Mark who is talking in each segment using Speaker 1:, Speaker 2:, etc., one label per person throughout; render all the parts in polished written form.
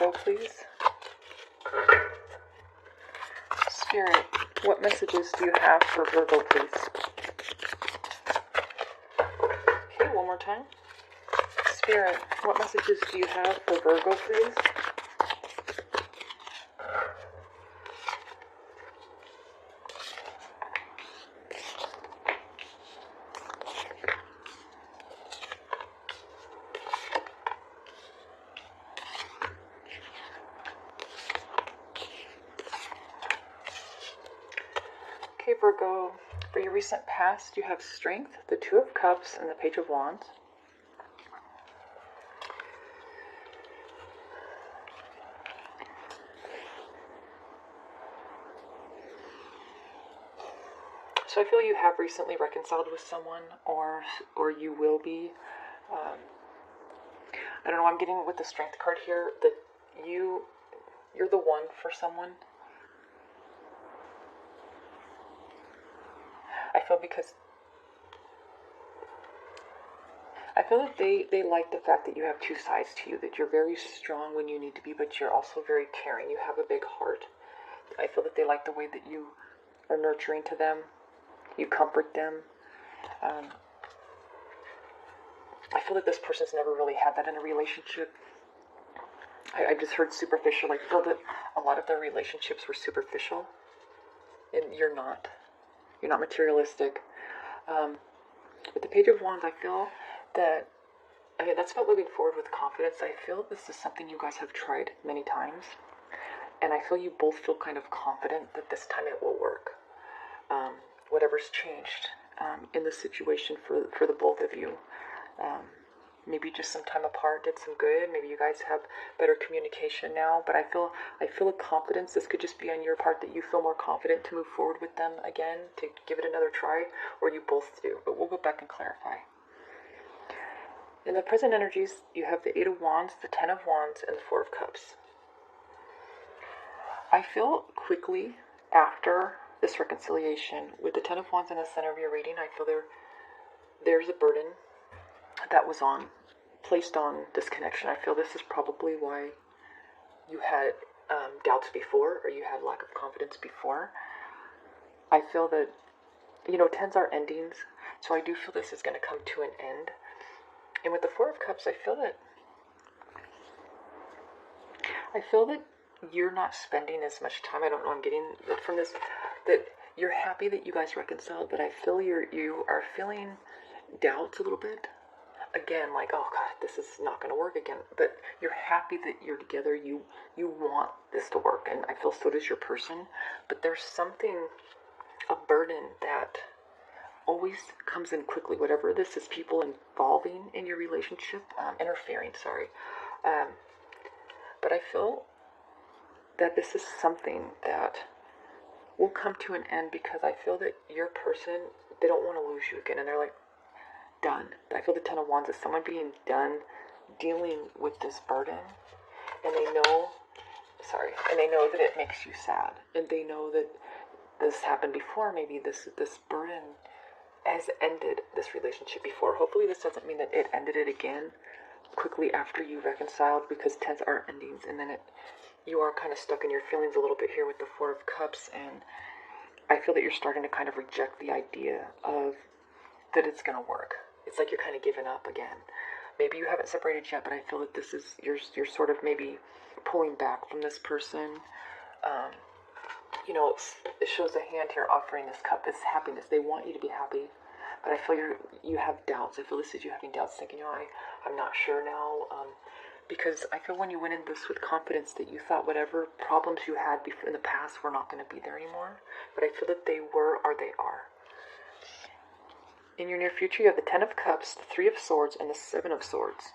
Speaker 1: Virgo, please? Spirit, what messages do you have for Virgo, please? Okay, one more time. Spirit, what messages do you have for Virgo, please? Okay, Virgo, for your recent past, you have Strength, the Two of Cups, and the Page of Wands. So I feel you have recently reconciled with someone, or you will be. I don't know, I'm getting with the Strength card here that you're the one for someone. I feel that they like the fact that you have two sides to you, that you're very strong when you need to be, but you're also very caring. You have a big heart. I feel that they like the way that you are nurturing to them. You comfort them. I feel that this person's never really had that in a relationship. I just heard superficial. I feel that a lot of their relationships were superficial. And you're not. You're not materialistic. With the Page of Wands, I feel that, that's about moving forward with confidence. I feel this is something you guys have tried many times. And I feel you both feel kind of confident that this time it will work. Whatever's changed in the situation for the both of you. Maybe just some time apart did some good. Maybe you guys have better communication now. But I feel a confidence. This could just be on your part that you feel more confident to move forward with them again, to give it another try, or you both do. But we'll go back and clarify. In the present energies, you have the Eight of Wands, the Ten of Wands, and the Four of Cups. I feel quickly after this reconciliation, with the Ten of Wands in the center of your reading, I feel there's a burden that was placed on this connection. I feel this is probably why you had doubts before, or you had lack of confidence before. I feel that, tens are endings, so I do feel this is going to come to an end. And with the Four of Cups, I feel that you're not spending as much time. I don't know, I'm getting from this, that you're happy that you guys reconciled, but I feel you are feeling doubts a little bit. Again, like, oh God, this is not going to work again. But you're happy that you're together. You want this to work, and I feel so does your person. But there's something, a burden that always comes in quickly. Whatever this is, people involving in your relationship, interfering, sorry. But I feel that this is something that will come to an end, because I feel that your person, they don't want to lose you again, and they're like, done. I feel the Ten of Wands is someone being done dealing with this burden, and they know that it makes you sad, and they know that this happened before. Maybe this burden has ended this relationship before. Hopefully this doesn't mean that it ended it again quickly after you reconciled, because tens are endings, and then you are kind of stuck in your feelings a little bit here with the Four of Cups, and I feel that you're starting to kind of reject the idea of that it's going to work. It's like you're kind of giving up again. Maybe you haven't separated yet, but I feel that this is, you're sort of maybe pulling back from this person. It shows a hand here offering this cup, this happiness. They want you to be happy, but I feel you have doubts. I feel this is you having doubts, thinking, I'm not sure now. Because I feel when you went in this with confidence that you thought whatever problems you had before in the past were not going to be there anymore. But I feel that they were, or they are. In your near future, you have the Ten of Cups, the Three of Swords, and the Seven of Swords.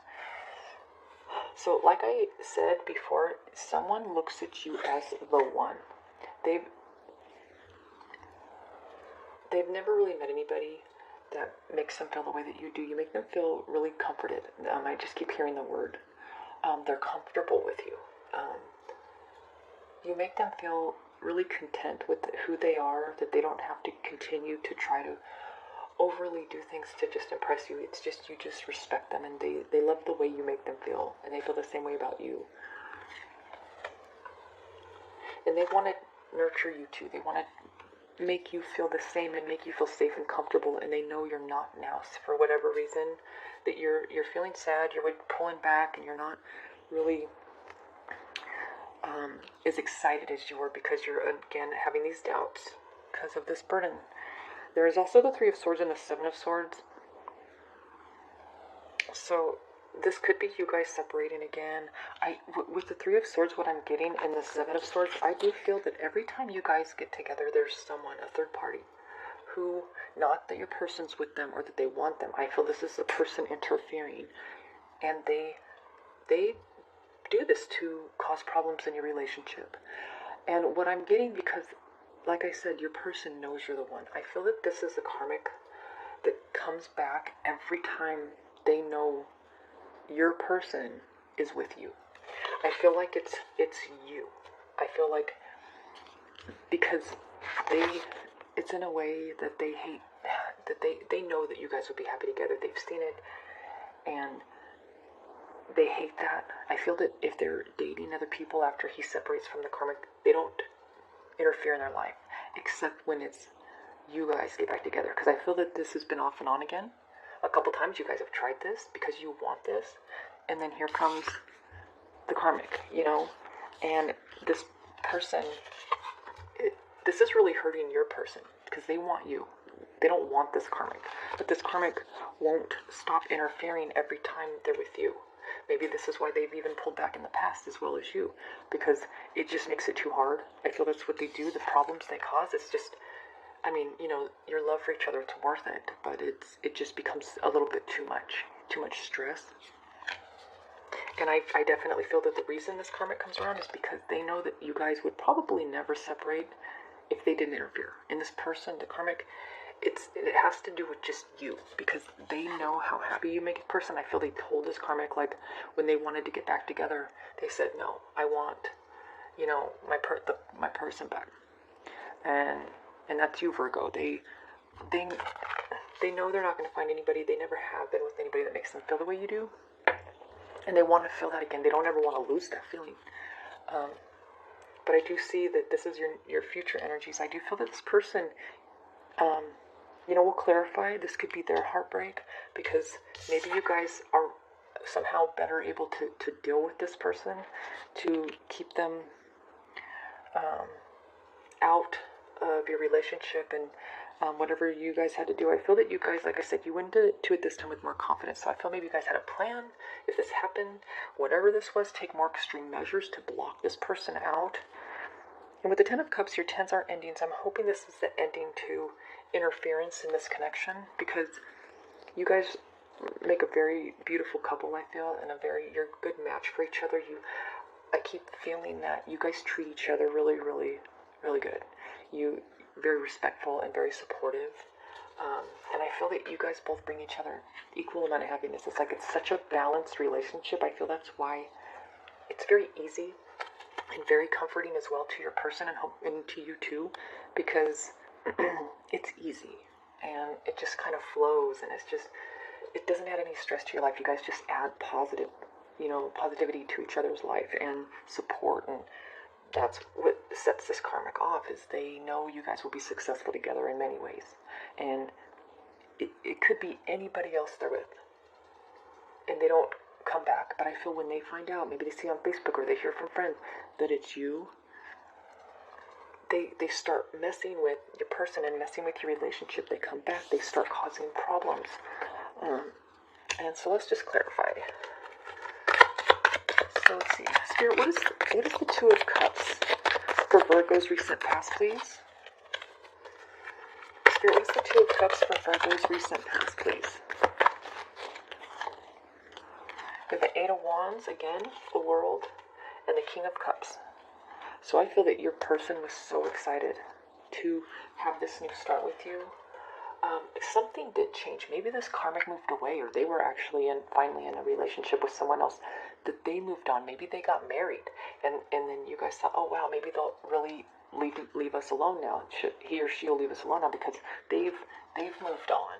Speaker 1: So, like I said before, someone looks at you as the one. They've never really met anybody that makes them feel the way that you do. You make them feel really comforted. I just keep hearing the word. They're comfortable with you. You make them feel really content with who they are, that they don't have to continue to try to overly do things to just impress you. It's just, you just respect them, and they love the way you make them feel, and they feel the same way about you. And they want to nurture you too. They want to make you feel the same and make you feel safe and comfortable, and they know you're not now for whatever reason, that you're feeling sad, you're pulling back, and you're not really as excited as you were because you're again having these doubts because of this burden. There is also the Three of Swords and the Seven of Swords. So this could be you guys separating again. With the Three of Swords, what I'm getting, and the Seven of Swords, I do feel that every time you guys get together, there's someone, a third party, who, not that your person's with them or that they want them. I feel this is a person interfering, and they do this to cause problems in your relationship. And what I'm getting, because, like I said, your person knows you're the one. I feel that this is a karmic that comes back every time they know your person is with you. I feel like it's you. I feel like because it's in a way that they hate, that they know that you guys would be happy together. They've seen it, and they hate that. I feel that if they're dating other people after he separates from the karmic, they don't interfere in their life, except when it's you guys get back together. Because I feel that this has been off and on again. A couple times you guys have tried this because you want this, and then here comes the karmic, and this person, this is really hurting your person because they want you. They don't want this karmic, but this karmic won't stop interfering every time they're with you. Maybe this is why they've even pulled back in the past as well as you, because it just makes it too hard. I feel that's what they do. The problems they cause, it's just, your love for each other, it's worth it, but it just becomes a little bit too much stress. And I definitely feel that the reason this karmic comes around is because they know that you guys would probably never separate if they didn't interfere. And this person, the karmic, it has to do with just you, because they know how happy you make a person. I feel they told this karmic, like, when they wanted to get back together, they said, no, I want, my person back. And that's you, Virgo. They know they're not going to find anybody. They never have been with anybody that makes them feel the way you do. And they want to feel that again. They don't ever want to lose that feeling. But I do see that this is your future energies. I do feel that this person, we'll clarify. This could be their heartbreak, because maybe you guys are somehow better able to deal with this person, to keep them out of your relationship, and whatever you guys had to do. I feel that you guys, like I said, you went to it this time with more confidence. So I feel maybe you guys had a plan. If this happened, whatever this was, take more extreme measures to block this person out. And with the Ten of Cups, your tens are endings. I'm hoping this is the ending to interference in this connection, because you guys make a very beautiful couple, I feel, and you're a good match for each other. I keep feeling that you guys treat each other really, really, really good. You very respectful and very supportive. And I feel that you guys both bring each other equal amount of happiness. It's like it's such a balanced relationship. I feel that's why it's very easy and very comforting as well to your person, and to you too, because it's easy and it just kind of flows, and it doesn't add any stress to your life. You guys just add positivity to each other's life and support, and that's what sets this karmic off, is they know you guys will be successful together in many ways. And it could be anybody else they're with, and they don't come back. But I feel when they find out, maybe they see on Facebook or they hear from friends that it's you, they start messing with your person and messing with your relationship. They come back, they start causing problems. And so let's just clarify. So let's see. Spirit, what is the Two of Cups for Virgo's recent past, please? Spirit, what is the Two of Cups for Virgo's recent past, please? We have the Eight of Wands again, the World, and the King of Cups. So I feel that your person was so excited to have this new start with you. Something did change. Maybe this karmic moved away, or they were actually finally in a relationship with someone else, that they moved on. Maybe they got married, and then you guys thought, oh wow, maybe they'll really leave us alone now. He or she will leave us alone now because they've moved on,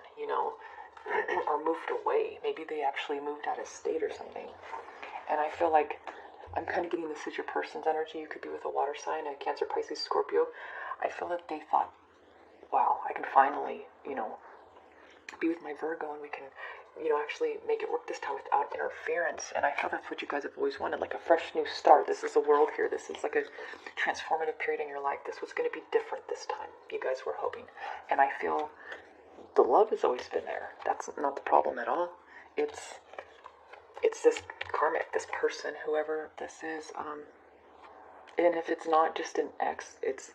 Speaker 1: or moved away. Maybe they actually moved out of state or something. And I feel like I'm kind of getting this is your person's energy. You could be with a water sign, a Cancer, Pisces, Scorpio. I feel that they thought, wow, I can finally, be with my Virgo, and we can, actually make it work this time without interference. And I feel that's what you guys have always wanted, like a fresh new start. This is the world here. This is like a transformative period in your life. This was going to be different this time. You guys were hoping. And I feel the love has always been there. That's not the problem at all. It's this karmic, this person, whoever this is. And if it's not just an ex, it's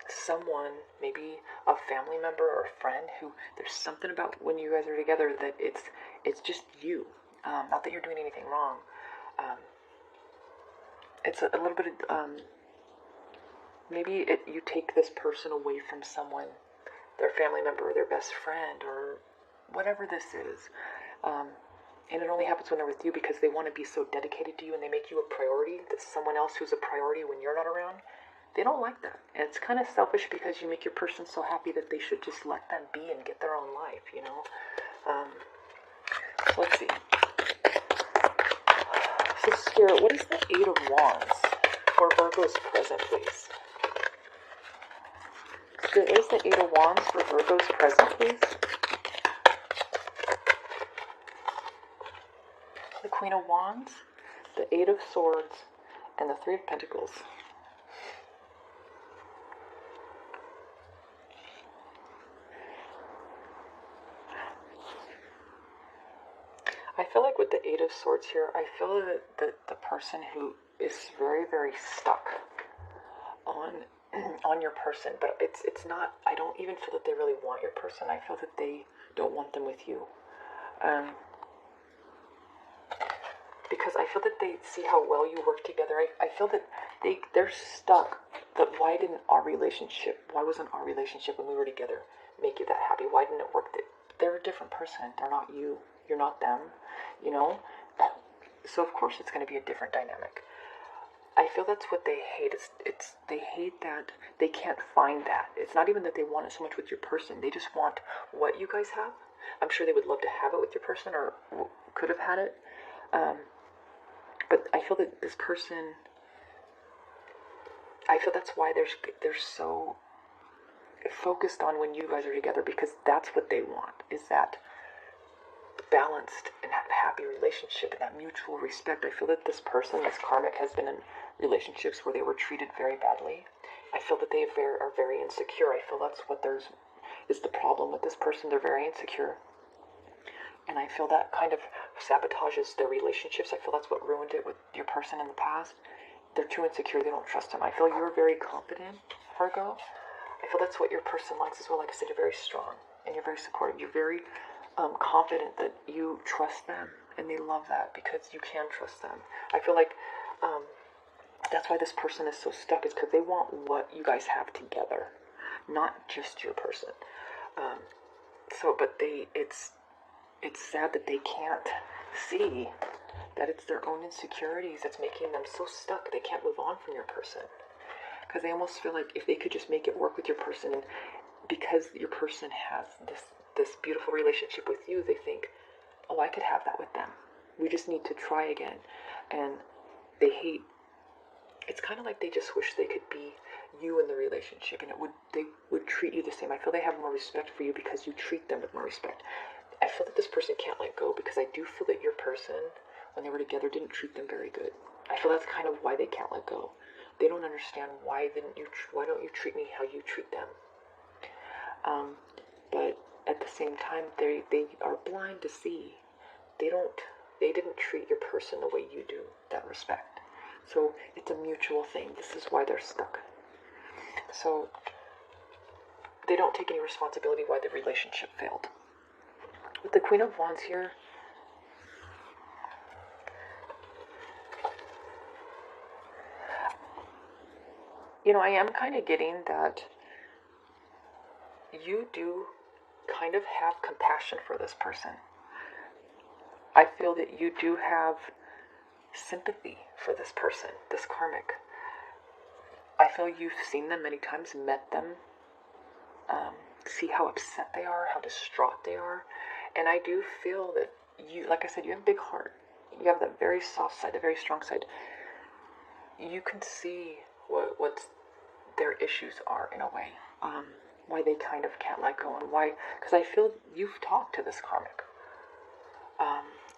Speaker 1: someone, maybe a family member or a friend who there's something about when you guys are together that it's just you. Not that you're doing anything wrong. It's a little bit of, maybe you take this person away from someone, their family member or their best friend or whatever this is. And it only happens when they're with you because they want to be so dedicated to you and they make you a priority. That's someone else who's a priority when you're not around. They don't like that. And it's kind of selfish because you make your person so happy that they should just let them be and get their own life, So let's see. So Spirit, what is the Eight of Wands for Virgo's present, please? Spirit, what is the Eight of Wands for Virgo's present, please? The Queen of Wands, the Eight of Swords, and the Three of Pentacles. I feel like with the Eight of Swords here, I feel that the person who is very, very stuck on your person, but it's not, I don't even feel that they really want your person. I feel that they don't want them with you. Because I feel that they see how well you work together. I feel that they're stuck. That why wasn't our relationship when we were together make you that happy? Why didn't it work? They're a different person. They're not you. You're not them. So of course it's going to be a different dynamic. I feel that's what they hate. They hate that they can't find that. It's not even that they want it so much with your person. They just want what you guys have. I'm sure they would love to have it with your person or could have had it. But I feel that this person, I feel that's why they're so focused on when you guys are together, because that's what they want, is that balanced and happy relationship and that mutual respect. I feel that this person, this karmic, has been in relationships where they were treated very badly. I feel that they are very insecure. I feel that's what is the problem with this person. They're very insecure. And I feel that kind of sabotages their relationships. I feel that's what ruined it with your person in the past. They're too insecure. They don't trust him. I feel you're very confident, Virgo. I feel that's what your person likes as well. Like I said, you're very strong and you're very supportive. You're very confident that you trust them, and they love that because you can trust them. I feel like that's why this person is so stuck, is because they want what you guys have together, not just your person. But it's sad that they can't see that it's their own insecurities that's making them so stuck. They can't move on from your person because they almost feel like if they could just make it work with your person, and because your person has this beautiful relationship with you, they think, oh, I could have that with them. We just need to try again. And they hate, it's kind of like they just wish they could be you in the relationship, and they would treat you the same. I feel they have more respect for you because you treat them with more respect. I feel that this person can't let go because I do feel that your person, when they were together, didn't treat them very good. I feel that's kind of why they can't let go. They don't understand why don't you treat me how you treat them. But at the same time, they are blind to see. They didn't treat your person the way you do, that respect. So it's a mutual thing. This is why they're stuck. So they don't take any responsibility why the relationship failed. With the Queen of Wands here, I am kind of getting that you do kind of have compassion for this person. I feel that you do have sympathy for this person, this karmic. I feel you've seen them many times, met them, see how upset they are, how distraught they are. And I do feel that you, like I said, you have a big heart. you have that very soft side, the very strong side. You can see what their issues are in a way, why they kind of can't let go, and why, because I feel you've talked to this karmic,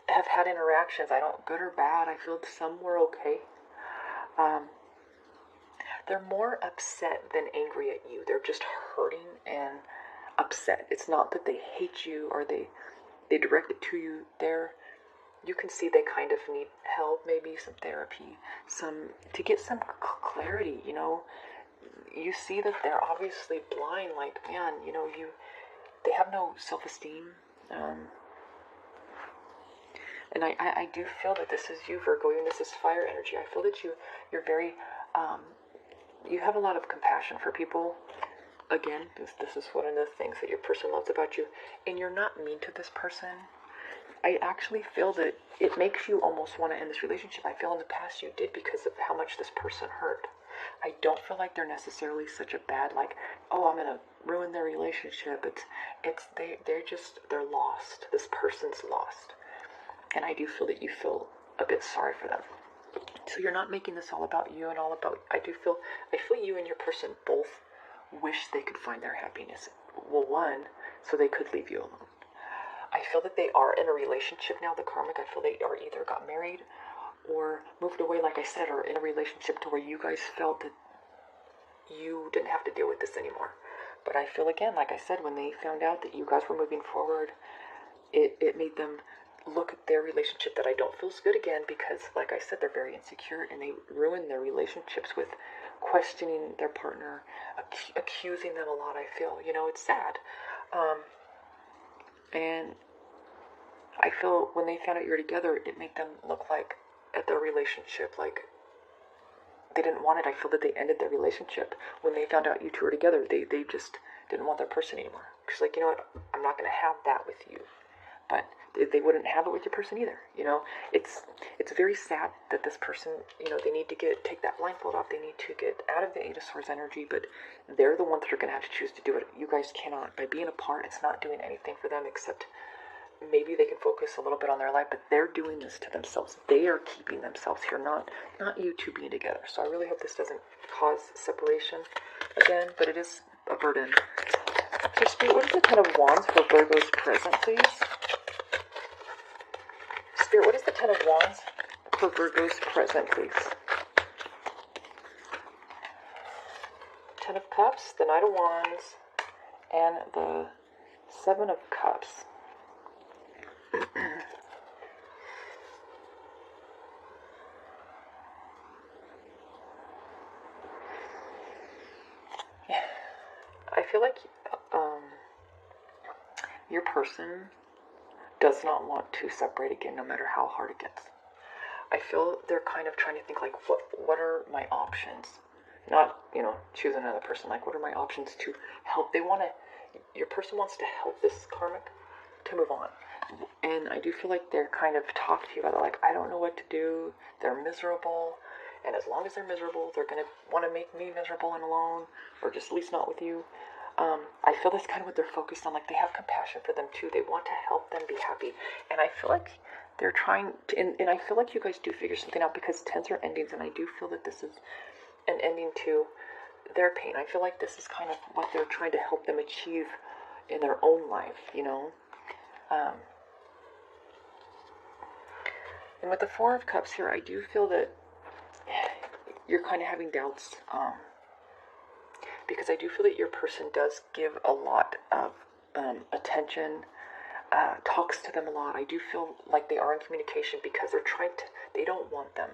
Speaker 1: have had interactions, I don't, good or bad, I feel some were okay. They're more upset than angry at you. They're just hurting and upset. It's not that they hate you or they direct it to you. You can see they kind of need help, maybe some therapy, to get some clarity, you know. You see that they're obviously blind, like, man, you know, they have no self-esteem. And I do feel that this is you, Virgo, and this is fire energy. I feel that you're very, you have a lot of compassion for people. Again, this is one of the things that your person loves about you. And you're not mean to this person. I actually feel that it makes you almost want to end this relationship. I feel in the past you did because of how much this person hurt. I don't feel like they're necessarily such a bad, like, oh, I'm going to ruin their relationship. They're lost. This person's lost. And I do feel that you feel a bit sorry for them. So you're not making this all about you and all about, I feel you and your person both wish they could find their happiness. Well, one, so they could leave you alone. I feel that they are in a relationship now, the karmic. I feel they are either got married or moved away, like I said, or in a relationship to where you guys felt that you didn't have to deal with this anymore. But I feel, again, like I said, when they found out that you guys were moving forward, it made them look at their relationship that I don't feel is good again, because, like I said, they're very insecure, and they ruin their relationships with questioning their partner, accusing them a lot, I feel. You know, it's sad. And I feel when they found out you were together, it made them look like, at their relationship, like they didn't want it. I feel that they ended their relationship when they found out you two were together. They just didn't want their person anymore. Because, like, you know what, I'm not going to have that with you. But they wouldn't have it with your person either. You know, it's very sad that this person, you know, they need to take that blindfold off. They need to get out of the Eight of Swords energy, but they're the ones that are going to have to choose to do it. You guys cannot. By being apart, it's not doing anything for them except maybe they can focus a little bit on their life, but they're doing this to themselves. They are keeping themselves here, not you two being together. So I really hope this doesn't cause separation again, but it is a burden. So Spirit, what is the Ten of Wands for Virgo's present, please? Spirit, what is the Ten of Wands for Virgo's present, please? Ten of Cups, the Knight of Wands, and the Seven of Cups. I feel like your person does not want to separate again, no matter how hard it gets. I feel they're kind of trying to think, like, what are my options? Not, you know, choose another person. Like, what are my options to help? Your person wants to help this karmic to move on. And I do feel like they're kind of talking to you about it, like, I don't know what to do. They're miserable. And as long as they're miserable, they're going to want to make me miserable and alone, or just at least not with you. I feel that's kind of what they're focused on. Like, they have compassion for them too. They want to help them be happy. And I feel like they're trying to, and I feel like you guys do figure something out, because tens are endings, and I do feel that this is an ending to their pain. I feel like this is kind of what they're trying to help them achieve in their own life, you know. And with the Four of Cups here, I do feel that you're kind of having doubts, because I do feel that your person does give a lot of attention, talks to them a lot. I do feel like they are in communication, because they don't want them.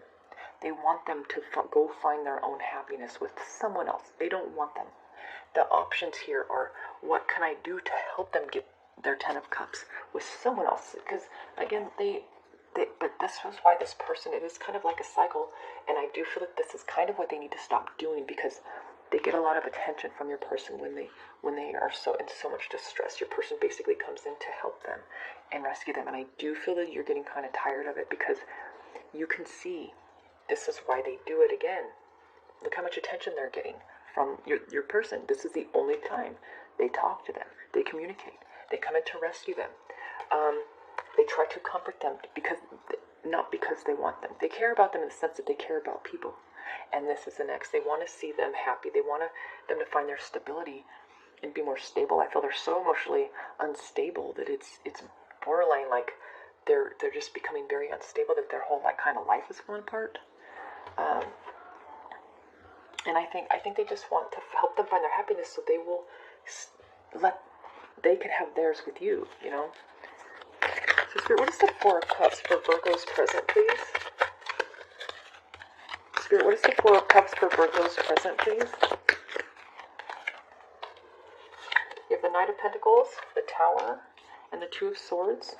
Speaker 1: They want them to go find their own happiness with someone else. They don't want them. The options here are, what can I do to help them get their Ten of Cups with someone else? Because, again, but this was why this person, it is kind of like a cycle, and I do feel that this is kind of what they need to stop doing, because they get a lot of attention from your person when they are in so much distress. Your person basically comes in to help them and rescue them, and I do feel that you're getting kind of tired of it, because you can see this is why they do it again. Look how much attention they're getting from your person. This is the only time they talk to them. They communicate. They come in to rescue them. They try to comfort them, because not because they want them. They care about them in the sense that they care about people. And this is the next. They want to see them happy. They want them to find their stability and be more stable. I feel they're so emotionally unstable that it's borderline like they're just becoming very unstable, that their whole like kind of life is falling apart. And I think they just want to help them find their happiness, so they will they can have theirs with you, you know. So Spirit, what is the Four of Cups for Virgo's present, please? Spirit, what is the Four of Cups for Virgo's present, please? You have the Knight of Pentacles, the Tower, and the Two of Swords.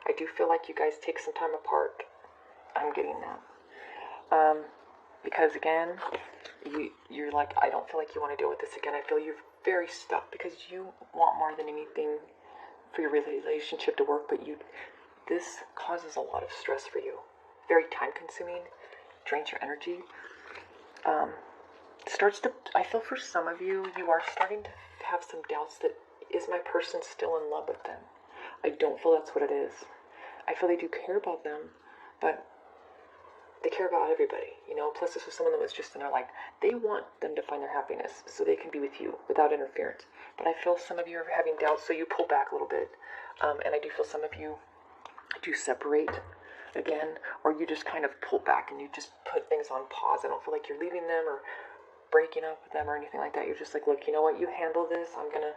Speaker 1: I do feel like you guys take some time apart. I'm getting that. Because again, you're like, I don't feel like you want to deal with this again. I feel you're very stuck because you want more than anything for your relationship to work, but this causes a lot of stress for you. Very time consuming, drains your energy. I feel for some of you, you are starting to have some doubts that, is my person still in love with them? I don't feel that's what it is. I feel they do care about them, but they care about everybody, you know. Plus this was someone that was just in their life. They want them to find their happiness so they can be with you without interference. But I feel some of you are having doubts, so you pull back a little bit. And I do feel some of you do separate again, or you just kind of pull back and you just put things on pause. I don't feel like you're leaving them or breaking up with them or anything like that. You're just like, look, you know what, you handle this. I'm going to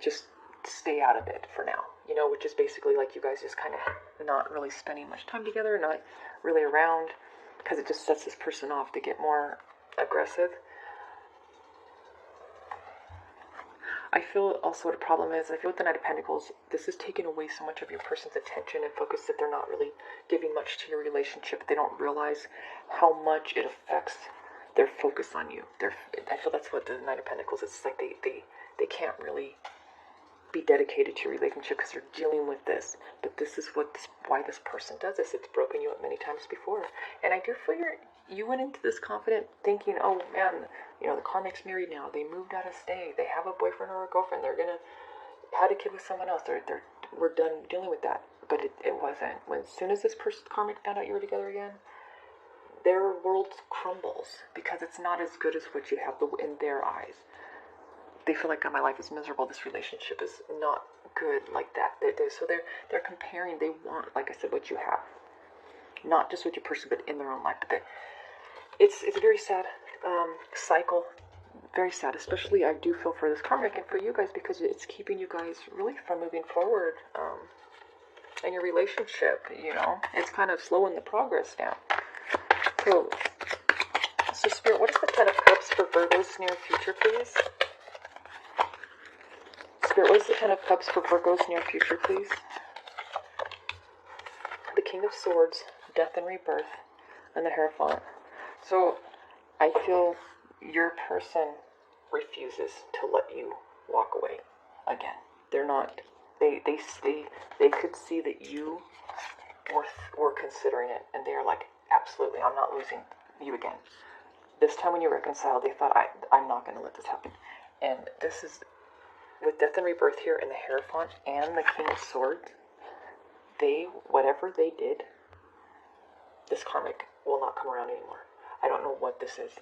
Speaker 1: just stay out of it for now, you know, which is basically like you guys just kind of not really spending much time together, not really around, because it just sets this person off to get more aggressive. I feel also what a problem is, I feel with the Knight of Pentacles, this is taking away so much of your person's attention and focus that they're not really giving much to your relationship. They don't realize how much it affects their focus on you. I feel that's what the Knight of Pentacles is. It's like they can't really be dedicated to your relationship because you're dealing with this. But this is why this person does this. It's broken you up many times before. And I do feel you went into this confident thinking, oh man, you know, the karmic's married now. They moved out of state. They have a boyfriend or a girlfriend. They're gonna had a kid with someone else. We're done dealing with that. But it wasn't. As soon as this person karmic found out you were together again, their world crumbles because it's not as good as what you have in their eyes. They feel like, God, my life is miserable. This relationship is not good like that. So they're comparing. They want, like I said, what you have, not just with your person, but in their own life. But it's a very sad cycle. Very sad, especially I do feel for this karmic and for you guys because it's keeping you guys really from moving forward in your relationship. You know, it's kind of slowing the progress down. So Spirit, what is the Ten of Cups for Virgo's near future, please? Spirit, what is the Ten of Cups for Virgo's near future, please? The King of Swords, Death and Rebirth, and the Hierophant. So, I feel your person refuses to let you walk away again. They're not. They could see that you were considering it, and they are like, absolutely, I'm not losing you again. This time when you reconciled, they thought, I'm not going to let this happen. And this is, with Death and Rebirth here and the Hierophant and the King of Swords, whatever they did, this karmic will not come around anymore. I don't know what this is.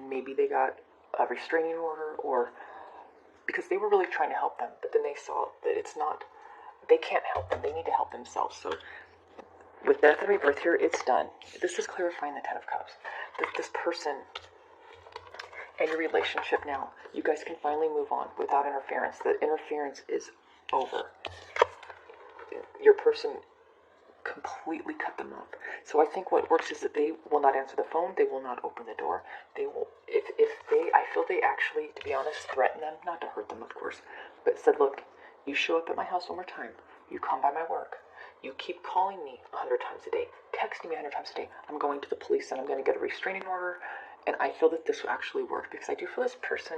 Speaker 1: Maybe they got a restraining order, or because they were really trying to help them, but then they saw that it's not, they can't help them. They need to help themselves. So with Death and Rebirth here, it's done. This is clarifying the Ten of Cups. This person and your relationship now, you guys can finally move on without interference. The interference is over. Your person completely cut them off. So I think what works is that they will not answer the phone. They will not open the door. They will, I feel they actually, to be honest, threaten them, not to hurt them, of course, but said, look, you show up at my house one more time. You come by my work. You keep calling me 100 times a day, texting me 100 times a day. I'm going to the police and I'm going to get a restraining order. And I feel that this will actually work because I do feel this person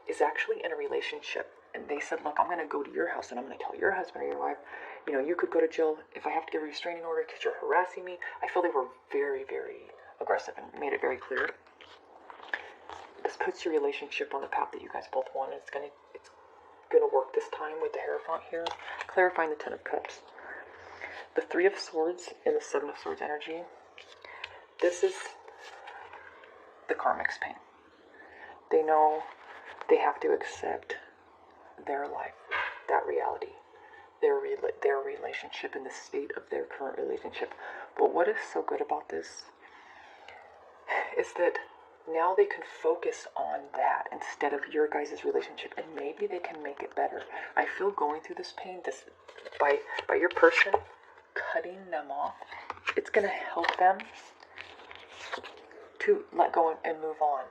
Speaker 1: is actually in a relationship. And they said, look, I'm going to go to your house and I'm going to tell your husband or your wife, you know, you could go to jail if I have to get a restraining order because you're harassing me. I feel they were very, very aggressive and made it very clear. This puts your relationship on the path that you guys both want. It's going to work this time with the Hierophant here. Clarifying the Ten of Cups. The Three of Swords and the Seven of Swords energy. This is the karmic's pain. They know they have to accept their life, that reality, their relationship, and the state of their current relationship. But what is so good about this is that now they can focus on that instead of your guys' relationship, and maybe they can make it better. I feel going through this pain, this by your person cutting them off, it's going to help them to let go and move on.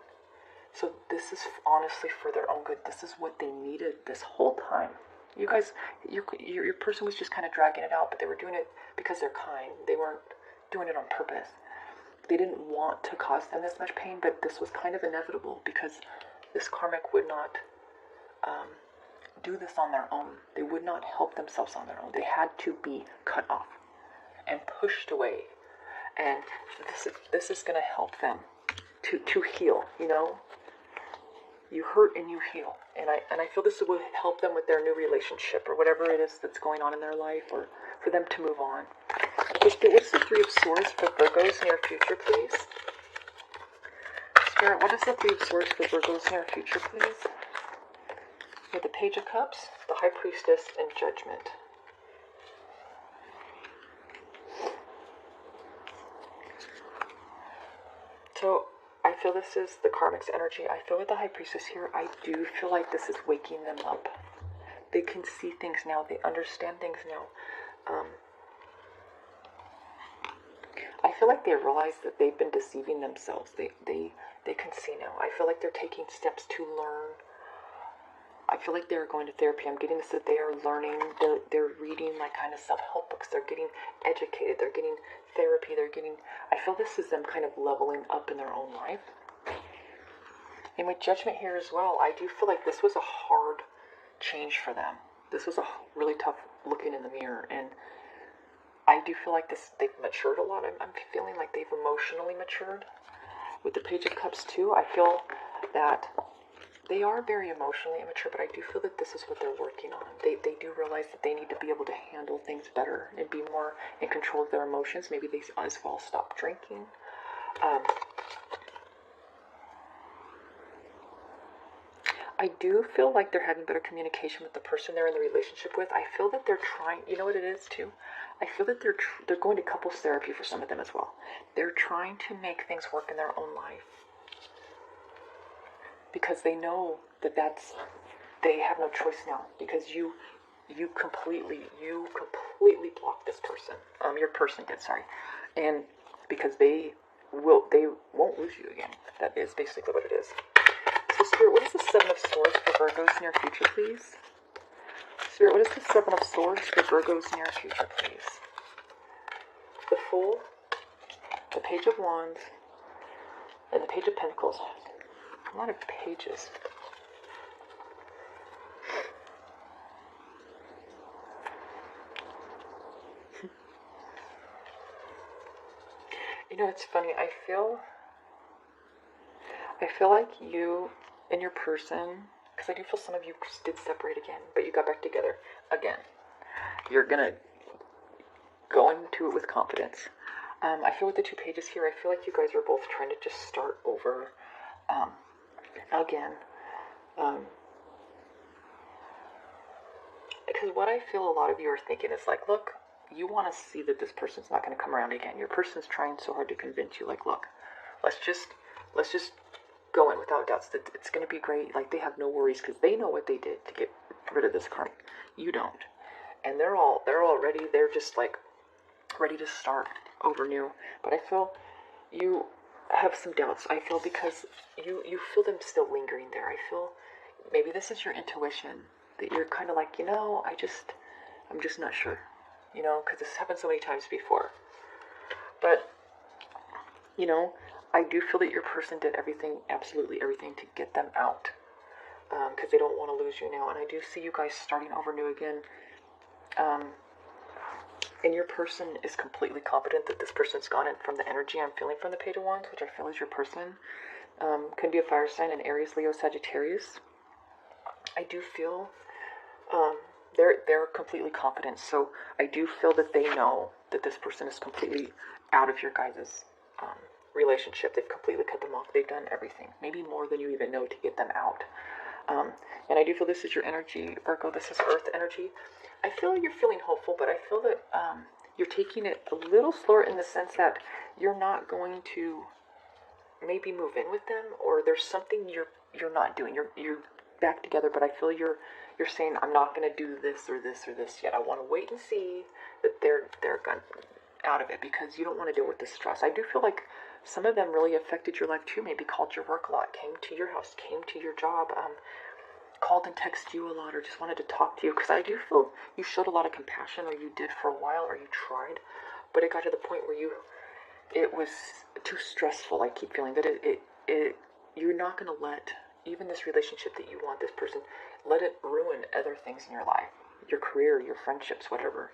Speaker 1: So this is honestly for their own good. This is what they needed this whole time. You guys, your person was just kind of dragging it out, but they were doing it because they're kind. They weren't doing it on purpose. They didn't want to cause them this much pain, but this was kind of inevitable because this karmic would not do this on their own. They would not help themselves on their own. They had to be cut off and pushed away. And this is going to help them to heal, you know? You hurt and you heal. And I feel this will help them with their new relationship or whatever it is that's going on in their life, or for them to move on. What's the Three of Swords for Virgo's near future, please? Spirit, what is the Three of Swords for Virgo's near future, please? We have the Page of Cups, the High Priestess, and Judgment. So, I feel this is the karmic's energy. I feel with the High Priestess here, I do feel like this is waking them up. They can see things now. They understand things now. I feel like they realize that they've been deceiving themselves. They can see now. I feel like they're taking steps to learn. I feel like they're going to therapy. I'm getting this, that they are learning. They're reading like kind of self-help books. They're getting educated. They're getting therapy. I feel this is them kind of leveling up in their own life. And with Judgment here as well, I do feel like this was a hard change for them. This was a really tough looking in the mirror. And I do feel like they've matured a lot. I'm feeling like they've emotionally matured. With the Page of Cups too, I feel that they are very emotionally immature, but I do feel that this is what they're working on. They do realize that they need to be able to handle things better and be more in control of their emotions. Maybe they as well stop drinking. I do feel like they're having better communication with the person they're in the relationship with. I feel that they're trying, you know what it is too? I feel that they're going to couples therapy for some of them as well. They're trying to make things work in their own life. Because they know that they have no choice now. Because you completely block this person. Your person did, sorry. And because they won't lose you again. That is basically what it is. So Spirit, what is the Seven of Swords for Virgo's near future, please? Spirit, what is the Seven of Swords for Virgo's near future, please? The Fool, the Page of Wands, and the Page of Pentacles. A lot of pages. You know, it's funny. I feel like you and your person, because I do feel some of you did separate again, but you got back together again. You're gonna go into it with confidence. I feel with the two pages here, I feel like you guys are both trying to just start over again. Because what I feel a lot of you are thinking is like, look, you want to see that this person's not going to come around again. Your person's trying so hard to convince you, like, look, let's just go in without doubts that it's going to be great. Like, they have no worries because they know what they did to get rid of this karma. You don't. And they're all ready. They're just like ready to start over new. But I feel you have some doubts. I feel because you feel them still lingering there. I feel maybe this is your intuition that you're kind of like, you know, I'm just not sure, you know, because this happened so many times before. But, you know, I do feel that your person did everything, absolutely everything to get them out, because they don't want to lose you now. And I do see you guys starting over new again. And your person is completely confident that this person's gone. And from the energy I'm feeling from the Page of Wands, which I feel is your person, can be a fire sign, an Aries, Leo, Sagittarius. I do feel They're completely confident. So I do feel that they know that this person is completely out of your guys' relationship. They've completely cut them off. They've done everything, maybe more than you even know, to get them out. And I do feel this is your energy, Virgo. This is Earth energy. I feel you're feeling hopeful, but I feel that you're taking it a little slower, in the sense that you're not going to maybe move in with them, or there's something you're not doing. You're back together, but I feel you're saying, I'm not going to do this or this or this yet. I want to wait and see that they're gone out of it, because you don't want to deal with the stress. I do feel like some of them really affected your life too. Maybe called your work a lot, came to your house, came to your job, called and texted you a lot, or just wanted to talk to you. Because I do feel you showed a lot of compassion, or you did for a while, or you tried, but it got to the point where it was too stressful. I keep feeling that you're not going to let even this relationship that you want, this person, let it ruin other things in your life, your career, your friendships, whatever,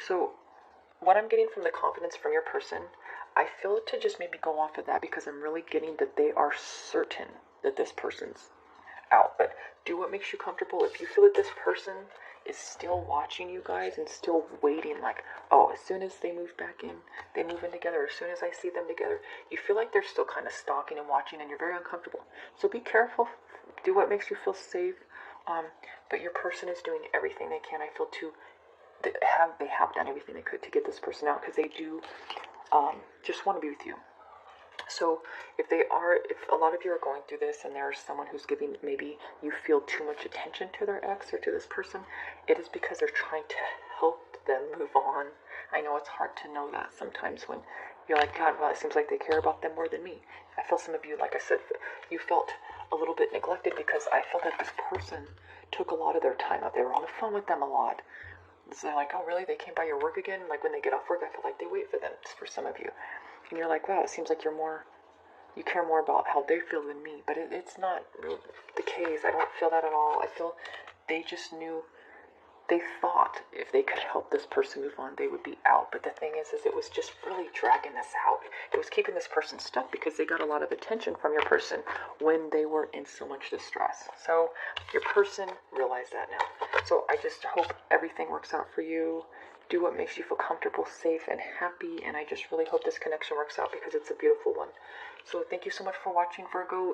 Speaker 1: so what I'm getting from the confidence from your person, I feel to just maybe go off of that, because I'm really getting that they are certain that this person's out. But do what makes you comfortable. If you feel that this person is still watching you guys and still waiting, like, oh, as soon as they move back in, they move in together, as soon as I see them together, you feel like they're still kind of stalking and watching, and you're very uncomfortable. So be careful. Do what makes you feel safe. But your person is doing everything they can. I feel they have done everything they could to get this person out, because they do just want to be with you. So if a lot of you are going through this, and there's someone who's giving, maybe you feel too much attention to their ex or to this person, it is because they're trying to help them move on. I know it's hard to know that sometimes, when you're like, God, well, it seems like they care about them more than me. I feel some of you, like I said, you felt a little bit neglected, because I felt that this person took a lot of their time up. They were on the phone with them a lot. So they're like, oh, really? They came by your work again? Like, when they get off work, I feel like they wait for them, for some of you. And you're like, wow, it seems like you care more about how they feel than me. But it's not really the case. I don't feel that at all. I feel they just knew, they thought if they could help this person move on, they would be out. But the thing is it was just really dragging this out. It was keeping this person stuck, because they got a lot of attention from your person when they were in so much distress. So your person realized that now. So I just hope everything works out for you. Do what makes you feel comfortable, safe, and happy. And I just really hope this connection works out, because it's a beautiful one. So thank you so much for watching, Virgo.